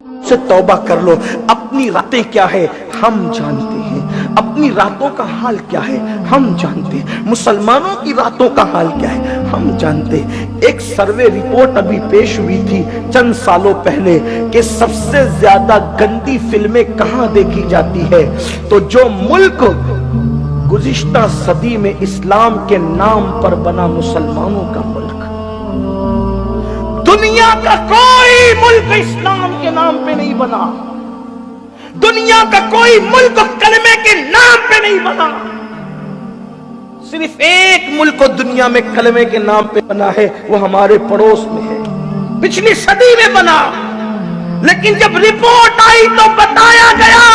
سے توبہ کر لو. اپنی راتیں کیا ہے ہم جانتے ہیں, اپنی راتوں کا حال کیا ہے ہم جانتے ہیں, مسلمانوں کی راتوں کا حال کیا ہے ہم جانتے ہیں. ایک سروے رپورٹ ابھی پیش ہوئی تھی چند سالوں پہلے کہ سب سے زیادہ گندی فلمیں کہاں دیکھی جاتی ہے, تو جو ملک گزشتہ صدی میں اسلام کے نام پر بنا مسلمانوں کا ملک, دنیا کا کوئی ملک اسلام کے نام پہ نہیں بنا, دنیا کا کوئی ملک کلمے کے نام پہ نہیں بنا, صرف ایک ملک دنیا میں کلمے کے نام پہ بنا ہے, وہ ہمارے پڑوس میں ہے, پچھلی صدی میں بنا. لیکن جب رپورٹ آئی تو بتایا گیا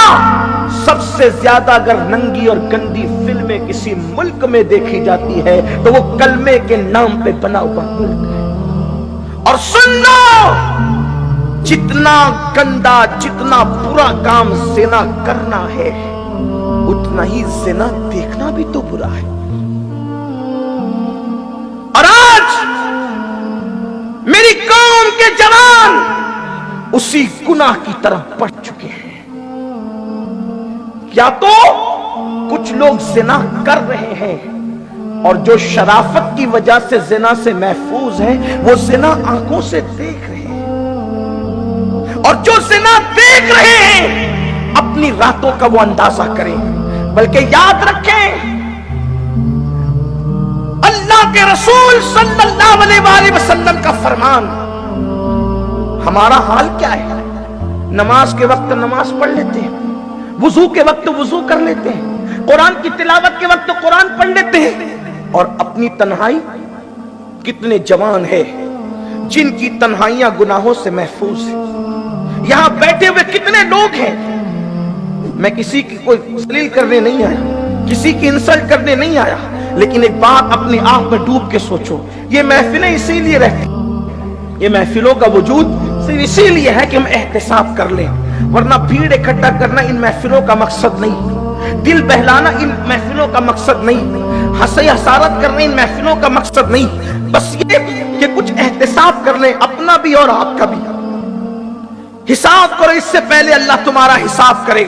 سب سے زیادہ اگر ننگی اور گندی فلمیں کسی ملک میں دیکھی جاتی ہے تو وہ کلمے کے نام پہ بنا ہوا ملک ہے. اور سن لو, جتنا گندا جتنا برا کام زنا کرنا ہے اتنا ہی زنا دیکھنا بھی تو برا ہے. اور آج میری قوم کے جوان اسی گناہ کی طرف بڑھ چکے ہیں. یا تو کچھ لوگ زنا کر رہے ہیں اور جو شرافت کی وجہ سے زنا سے محفوظ ہیں وہ زنا آنکھوں سے دیکھ رہے ہیں, اور جو زنا دیکھ رہے ہیں اپنی راتوں کا وہ اندازہ کریں. بلکہ یاد رکھیں اللہ کے رسول صلی اللہ علیہ وآلہ وسلم کا فرمان, ہمارا حال کیا ہے؟ نماز کے وقت نماز پڑھ لیتے ہیں, وضو کے وقت وضو کر لیتے ہیں, قرآن کی تلاوت کے وقت قرآن پڑھ لیتے ہیں, اور اپنی تنہائی کتنے جوان ہیں جن کی تنہائیاں گناہوں سے محفوظ ہیں. یہاں بیٹھے ہوئے کتنے لوگ ہیں, میں کسی کی کوئی ذلیل کرنے نہیں آیا, کسی کی انسلٹ کرنے نہیں آیا, لیکن ایک بات اپنی آنکھ میں ڈوب کے سوچو, یہ محفلیں اسی لیے رہتی, یہ محفلوں کا وجود صرف اسی لیے ہے کہ ہم احتساب کر لیں, ورنہ بھیڑ اکٹھا کرنا ان محفلوں کا مقصد نہیں, دل بہلانا ان محفلوں کا مقصد نہیں, ہنسی حسارت کرنا ان محفلوں کا مقصد نہیں. بس یہ کہ کچھ احتساب کر لیں, اپنا بھی اور آپ کا بھی. حساب کرو اس سے پہلے اللہ تمہارا حساب کرے,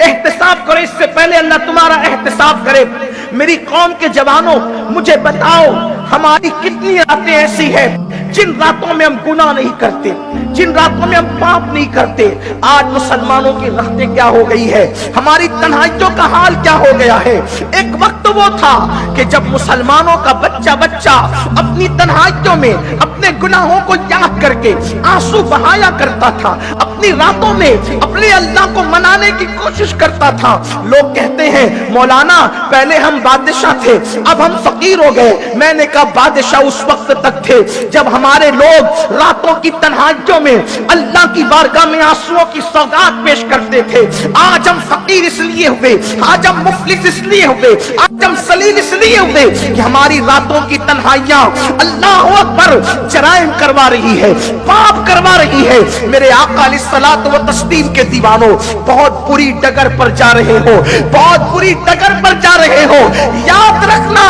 احتساب کرو اس سے پہلے اللہ تمہارا احتساب کرے. میری قوم کے جوانوں, مجھے بتاؤ ہماری کتنی راتیں ایسی ہیں جن راتوں میں ہم گناہ نہیں کرتے, جن راتوں میں ہم پاپ نہیں کرتے. آج مسلمانوں کی راتیں کیا ہو گئی ہے, ہماری تنہائیوں کا حال کیا ہو گیا ہے. ایک وقت وہ تھا کہ جب مسلمانوں کا بچہ اپنی تنہائیوں میں اپنے گناہوں کو یاد کر کے آنسو بہایا کرتا تھا, اپنی راتوں میں اپنے اللہ کو منانے کی کوشش کرتا تھا. لوگ کہتے ہیں مولانا پہلے ہم بادشاہ تھے اب ہم فقیر ہو گئے. میں نے کہا بادشاہ اس وقت تک تھے جب ہمارے لوگ راتوں کی تنہائیوں میں اللہ کی بارگاہ میں آنسوؤں کی سوغات پیش کرتے تھے. آج ہم فقیر اس لیے ہوئے, آج ہم مفلس اس لیے ہوئے, آج ہم ذلیل اس لیے ہوئے کہ ہماری راتوں کی تنہائیاں اللہ اکبر جرائم کروا رہی ہے, پاپ کروا رہی ہے. میرے آقا علیہ الصلوۃ والتسلیم کے دیوانوں, بہت بری ڈگر پر جا رہے ہو, بہت بری ڈگر پر جا رہے ہو. یاد رکھنا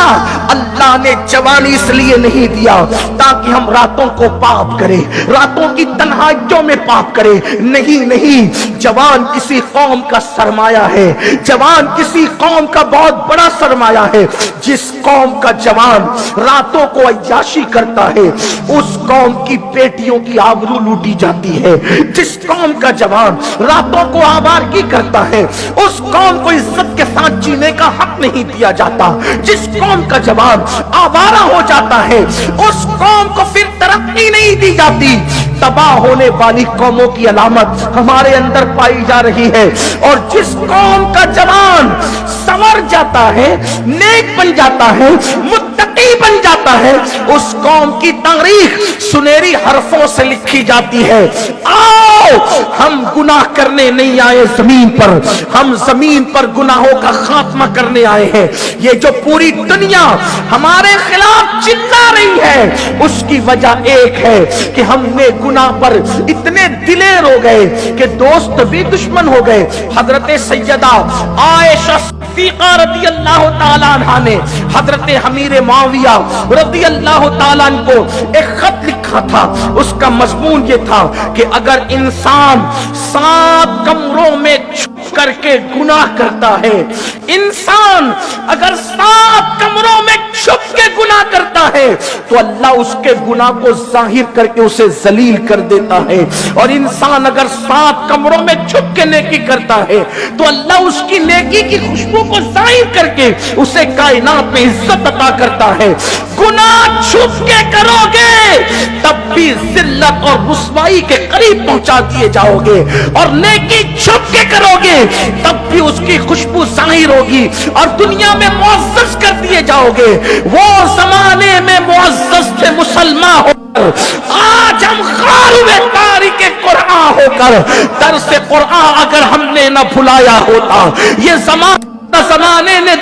اللہ نے جوانی اس لیے نہیں دیا تاکہ ہم راتوں کو پاپ کریں, راتوں کی تنہائیوں میں پاپ کریں. نہیں, جوان کسی قوم کا سرمایہ ہے, جوان کسی قوم کا بہت بڑا سرمایہ ہے. جس قوم کا جوان راتوں کو عیاشی کرتا ہے اس قوم کی بیٹیوں کی آبرو لوٹی جاتی ہے. جس قوم کا جوان راتوں کو آوارگی کرتا ہے اس قوم کو عزت کے ساتھ جینے کا حق نہیں دیا جاتا. جس قوم کا جوان آوارہ ہو جاتا ہے اس قوم کو پھر ترقی نہیں دی جاتی. تباہ ہونے والی قوموں کی علامت ہمارے اندر پائی جا رہی ہے. اور جس قوم کا جوان سنور جاتا ہے, نیک بن جاتا ہے, متقی بن جاتا ہے, اس قوم کی تاریخ سنہری حرفوں سے لکھی جاتی ہے. آؤ ہم گناہ کرنے نہیں آئے زمین پر, ہم زمین پر گناہوں کا خاتمہ کرنے آئے ہیں. یہ جو پوری دنیا ہمارے خلاف چلا رہی ہے اس کی وجہ ایک ہے کہ ہم نے گناہ پر اتنے دلیر ہو گئے کہ دوست بھی دشمن ہو گئے. حضرت سیدہ عائشہ صدیقہ رضی اللہ تعالیٰ عنہ نے حضرت امیر معاویہ رضی اللہ تعالیٰ عنہ کو ایک خط لکھا تھا. اس کا مضمون یہ تھا کہ اگر انسان 7 کمروں میں چھپ کر کے گناہ کرتا ہے، انسان اگر 7 کمروں میں چھپ کے گناہ کرتا ہے تو اللہ اس کے گناہ کو ظاہر کر کے اسے ذلیل کر دیتا ہے. اور انسان اگر 7 کمروں میں چھپ کے نیکی کرتا ہے تو اللہ اس کی نیکی کی خوشبو کو ظاہر کر کے اسے کائنات میں عزت عطا کرتا ہے. گناہ چھپ کے کرو گے تب بھی ذلت اور رسوائی کے قریب پہنچا دیے جاؤ گے، اور نیکی چھپ کے کرو گے تب بھی اس کی خوشبو ظاہر ہوگی اور دنیا میں معزز کر دیے جاؤ گے. وہ زمانے میں معزز تھے مسلمان ہو کر، آج ہم خاروے تاریخ قرآن ہو کر درس قرآن اگر ہم نے نہ بھلایا ہوتا، یہ زمانے نے